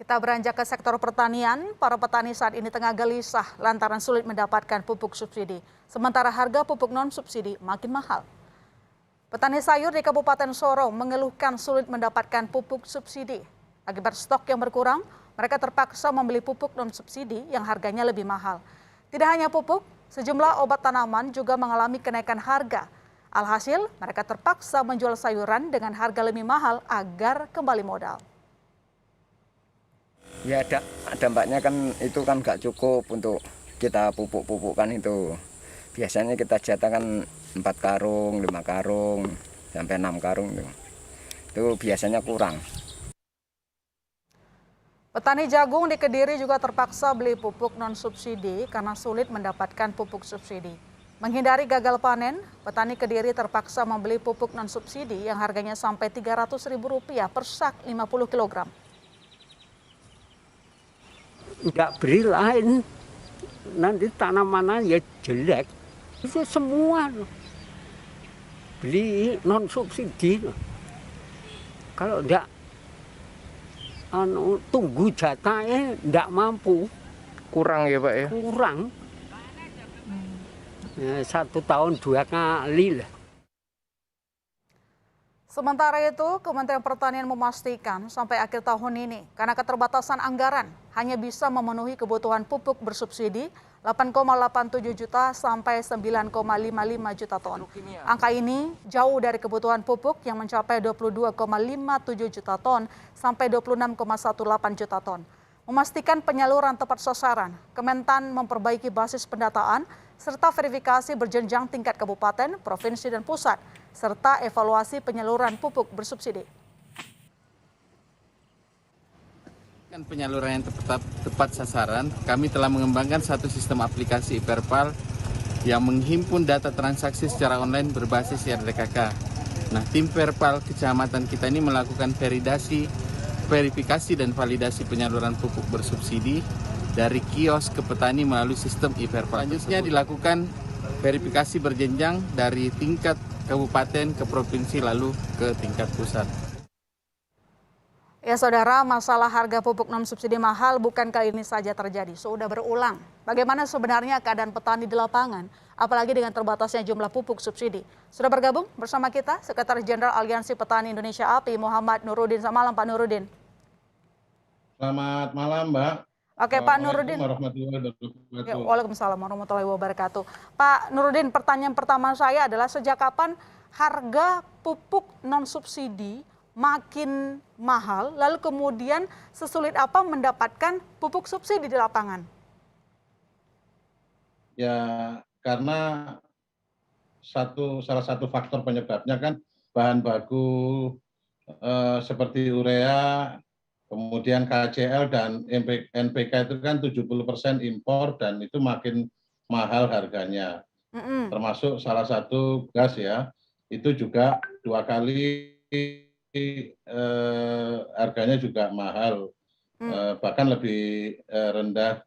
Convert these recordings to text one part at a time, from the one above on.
Kita beranjak ke sektor pertanian. Para petani saat ini tengah gelisah lantaran sulit mendapatkan pupuk subsidi. Sementara harga pupuk non-subsidi makin mahal. Petani sayur di Kabupaten Sorong mengeluhkan sulit mendapatkan pupuk subsidi. Akibat stok yang berkurang, mereka terpaksa membeli pupuk non-subsidi yang harganya lebih mahal. Tidak hanya pupuk, sejumlah obat tanaman juga mengalami kenaikan harga. Alhasil, mereka terpaksa menjual sayuran dengan harga lebih mahal agar kembali modal. Ya dampaknya kan itu kan nggak cukup untuk kita pupuk-pupukkan itu. Biasanya kita jatah kan 4 karung, 5 karung, sampai 6 karung itu. Itu biasanya kurang. Petani jagung di Kediri juga terpaksa beli pupuk non-subsidi karena sulit mendapatkan pupuk subsidi. Menghindari gagal panen, petani Kediri terpaksa membeli pupuk non-subsidi yang harganya sampai Rp300.000 per sak 50 kg. Nggak beri lain, nanti tanaman ya jelek. Itu semua beli non subsidi. Kalau enggak tunggu jatahnya enggak mampu. Kurang ya Pak ya? Kurang. Ya, 1 tahun 2 kali lah. Sementara itu, Kementerian Pertanian memastikan sampai akhir tahun ini, karena keterbatasan anggaran, hanya bisa memenuhi kebutuhan pupuk bersubsidi 8,87 juta sampai 9,55 juta ton. Angka ini jauh dari kebutuhan pupuk yang mencapai 22,57 juta ton sampai 26,18 juta ton. Memastikan penyaluran tepat sasaran, Kementan memperbaiki basis pendataan serta verifikasi berjenjang tingkat kabupaten, provinsi, dan pusat, serta evaluasi penyaluran pupuk bersubsidi. Penyaluran yang tepat sasaran, kami telah mengembangkan satu sistem aplikasi Iperpal yang menghimpun data transaksi secara online berbasis RDKK. Nah, tim Perpal kecamatan kita ini melakukan verifikasi dan validasi penyaluran pupuk bersubsidi dari kios ke petani melalui sistem Iperpal. Selanjutnya dilakukan verifikasi berjenjang dari tingkat kabupaten ke provinsi lalu ke tingkat pusat. Ya saudara, masalah harga pupuk non-subsidi mahal bukan kali ini saja terjadi, sudah berulang. Bagaimana sebenarnya keadaan petani di lapangan, apalagi dengan terbatasnya jumlah pupuk subsidi? Sudah bergabung bersama kita Sekretaris Jenderal Aliansi Petani Indonesia API, Muhammad Nurudin. Selamat malam Pak Nurudin. Selamat malam Mbak. Oke Pak Nurudin. Waalaikumsalam warahmatullahi wabarakatuh. Pak Nurudin, pertanyaan pertama saya adalah sejak kapan harga pupuk non-subsidi makin mahal, lalu kemudian sesulit apa mendapatkan pupuk subsidi di lapangan? Ya, karena salah satu faktor penyebabnya kan bahan baku seperti urea, kemudian KCL dan NPK itu kan 70% impor dan itu makin mahal harganya. Termasuk salah satu gas ya, itu juga 2 kali harganya juga mahal, bahkan lebih rendah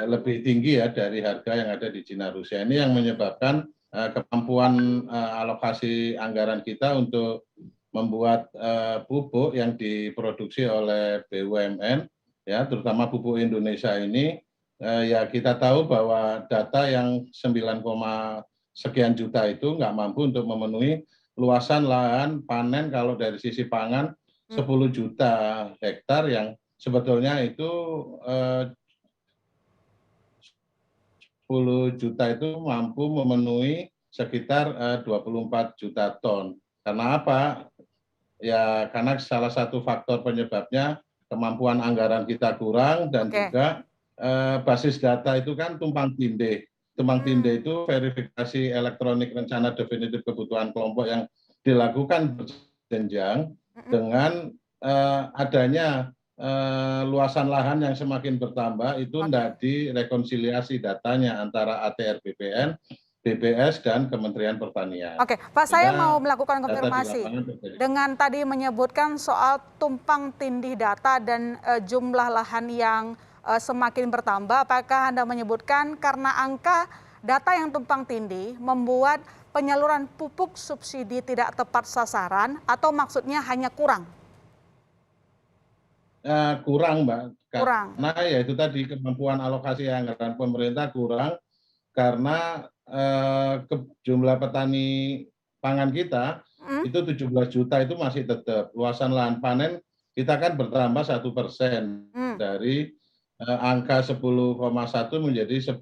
lebih tinggi ya dari harga yang ada di Cina Rusia. Ini yang menyebabkan kemampuan alokasi anggaran kita untuk membuat pupuk yang diproduksi oleh BUMN, ya terutama pupuk Indonesia ini, ya kita tahu bahwa data yang 9, sekian juta itu nggak mampu untuk memenuhi luasan lahan panen kalau dari sisi pangan 10 juta hektar yang sebetulnya itu 10 juta itu mampu memenuhi sekitar 24 juta ton. Karena apa? Ya karena salah satu faktor penyebabnya kemampuan anggaran kita kurang dan juga basis data itu kan tumpang tindih. Tumpang tindih itu verifikasi elektronik rencana definitif kebutuhan kelompok yang dilakukan berjenjang dengan adanya luasan lahan yang semakin bertambah itu tidak direkonsiliasi datanya antara ATR BPN, BPS dan Kementerian Pertanian. Oke, Pak, saya mau melakukan konfirmasi dengan tadi menyebutkan soal tumpang tindih data dan jumlah lahan yang semakin bertambah. Apakah Anda menyebutkan karena angka data yang tumpang tindih membuat penyaluran pupuk subsidi tidak tepat sasaran atau maksudnya hanya kurang? kurang, Mbak, Kurang. karena ya itu tadi kemampuan alokasi anggaran pemerintah kurang karena jumlah petani pangan kita Mm, itu 17 juta itu masih tetap. Luasan lahan panen kita kan bertambah 1% mm. dari angka 10,1 menjadi 10,8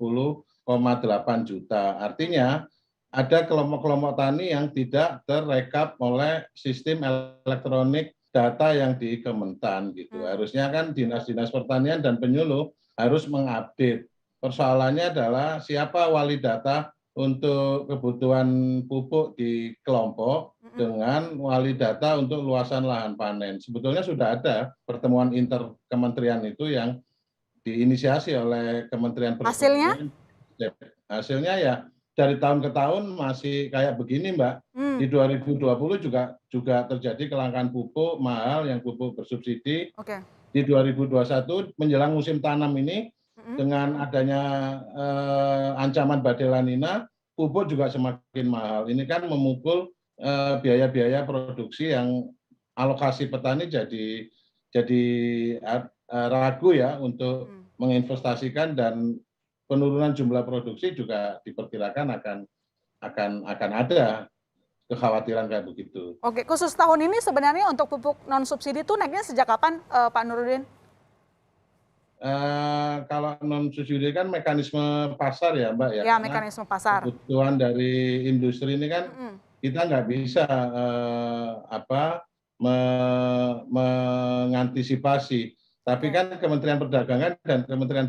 juta. Artinya ada kelompok-kelompok tani yang tidak terekap oleh sistem elektronik data yang di Kementan gitu. Harusnya kan dinas-dinas pertanian dan penyuluh harus mengupdate. Persoalannya adalah siapa wali data untuk kebutuhan pupuk di kelompok dengan wali data untuk luasan lahan panen. Sebetulnya sudah ada pertemuan inter kementerian itu yang diinisiasi oleh Kementerian Hasilnya? Perekonomian. Hasilnya ya dari tahun ke tahun masih kayak begini, Mbak. Di 2020 juga terjadi kelangkaan pupuk mahal yang pupuk bersubsidi. Oke. Di 2021 menjelang musim tanam ini dengan adanya ancaman badai La Nina, pupuk juga semakin mahal. Ini kan memukul biaya-biaya produksi yang alokasi petani jadi ragu ya untuk menginvestasikan, dan penurunan jumlah produksi juga diperkirakan akan ada kekhawatiran kayak begitu. Oke, khusus tahun ini sebenarnya untuk pupuk non subsidi itu naiknya sejak kapan, Pak Nurudin? Kalau non subsidi kan mekanisme pasar ya, Mbak ya. Ya, Karena mekanisme pasar. kebutuhan dari industri ini kan kita nggak bisa mengantisipasi. Tapi kan Kementerian Perdagangan dan Kementerian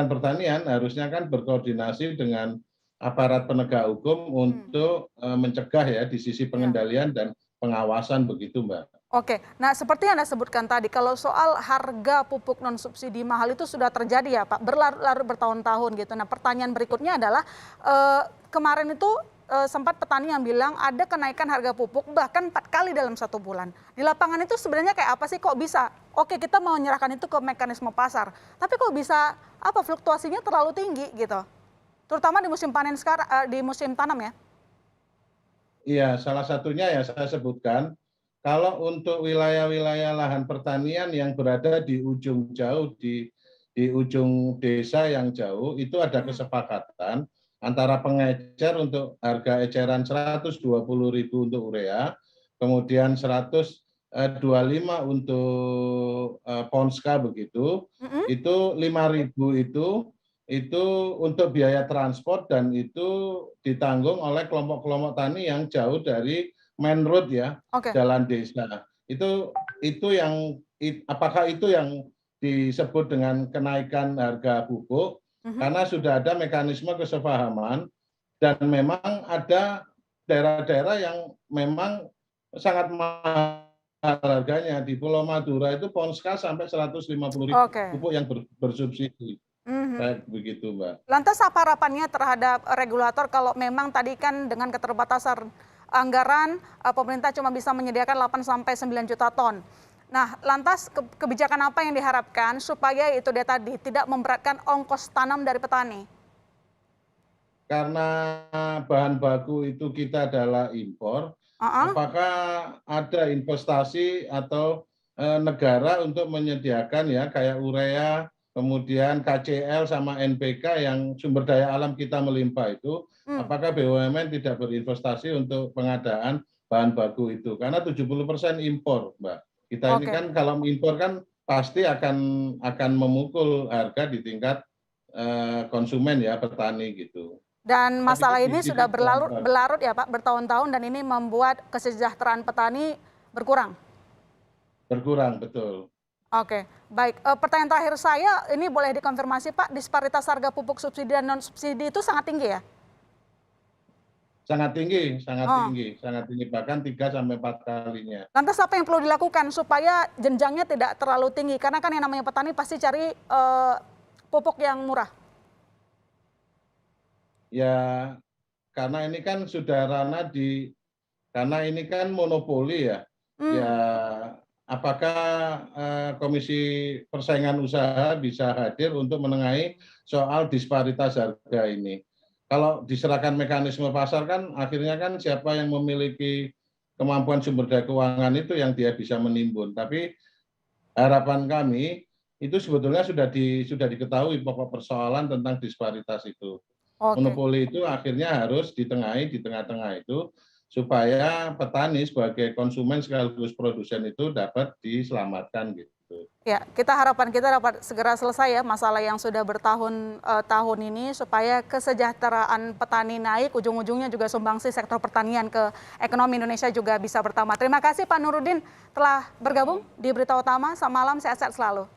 Pertanian harusnya kan berkoordinasi dengan aparat penegak hukum untuk mencegah ya di sisi pengendalian dan pengawasan begitu, Mbak. Oke, nah seperti yang Anda sebutkan tadi, kalau soal harga pupuk non subsidi mahal itu sudah terjadi ya Pak, berlarut-larut bertahun-tahun gitu. Nah pertanyaan berikutnya adalah kemarin itu sempat petani yang bilang ada kenaikan harga pupuk bahkan 4 kali dalam 1 bulan. Di lapangan itu sebenarnya kayak apa sih, kok bisa? Oke, kita mau menyerahkan itu ke mekanisme pasar, tapi kok bisa fluktuasinya terlalu tinggi gitu, terutama di musim panen sekarang, di musim tanam ya? Iya, salah satunya ya saya sebutkan, kalau untuk wilayah-wilayah lahan pertanian yang berada di ujung jauh, di ujung desa yang jauh, itu ada kesepakatan antara pengecer untuk harga eceran 120.000 untuk urea, kemudian 125 untuk Ponska begitu, itu 5.000 itu untuk biaya transport dan itu ditanggung oleh kelompok-kelompok tani yang jauh dari main road ya, jalan desa. Itu yang apakah itu yang disebut dengan kenaikan harga pupuk? Karena sudah ada mekanisme kesepahaman dan memang ada daerah-daerah yang memang sangat mahal harganya. Di Pulau Madura itu Ponska sampai 150.000 pupuk yang bersubsidi. Kayak begitu, Mbak. Lantas apa harapannya terhadap regulator kalau memang tadi kan dengan keterbatasan anggaran pemerintah cuma bisa menyediakan 8 sampai 9 juta ton. Nah, lantas kebijakan apa yang diharapkan supaya itu dia tadi tidak memberatkan ongkos tanam dari petani? Karena bahan baku itu kita adalah impor, apakah ada investasi atau negara untuk menyediakan ya kayak urea, kemudian KCL sama NPK yang sumber daya alam kita melimpah itu, apakah BUMN tidak berinvestasi untuk pengadaan bahan baku itu? Karena 70% impor, Mbak. Kita ini kan kalau impor kan pasti akan memukul harga di tingkat konsumen ya, petani gitu. Dan masalah ini sudah berlarut ya Pak, bertahun-tahun, dan ini membuat kesejahteraan petani berkurang. Berkurang, betul. Oke, baik. Pertanyaan terakhir saya, ini boleh dikonfirmasi Pak, disparitas harga pupuk subsidi dan non subsidi itu sangat tinggi ya? Sangat tinggi, sangat tinggi, bahkan 3 sampai 4 kalinya. Lantas apa yang perlu dilakukan supaya jenjangnya tidak terlalu tinggi? Karena kan yang namanya petani pasti cari pupuk yang murah. Ya, karena ini kan sudah ranah karena ini kan monopoli ya. Ya, apakah Komisi Persaingan Usaha bisa hadir untuk menengahi soal disparitas harga ini? Kalau diserahkan mekanisme pasar kan akhirnya kan siapa yang memiliki kemampuan sumber daya keuangan itu yang dia bisa menimbun. Tapi harapan kami itu sebetulnya sudah diketahui pokok persoalan tentang disparitas itu. Oke. Monopoli itu akhirnya harus ditengahi di tengah-tengah itu supaya petani sebagai konsumen sekaligus produsen itu dapat diselamatkan gitu. Ya, harapan kita dapat segera selesai ya masalah yang sudah bertahun-tahun ini supaya kesejahteraan petani naik, ujung-ujungnya juga sumbangsi sektor pertanian ke ekonomi Indonesia juga bisa bertambah. Terima kasih Pak Nurudin telah bergabung di Berita Utama. Selamat malam, sehat-sehat selalu.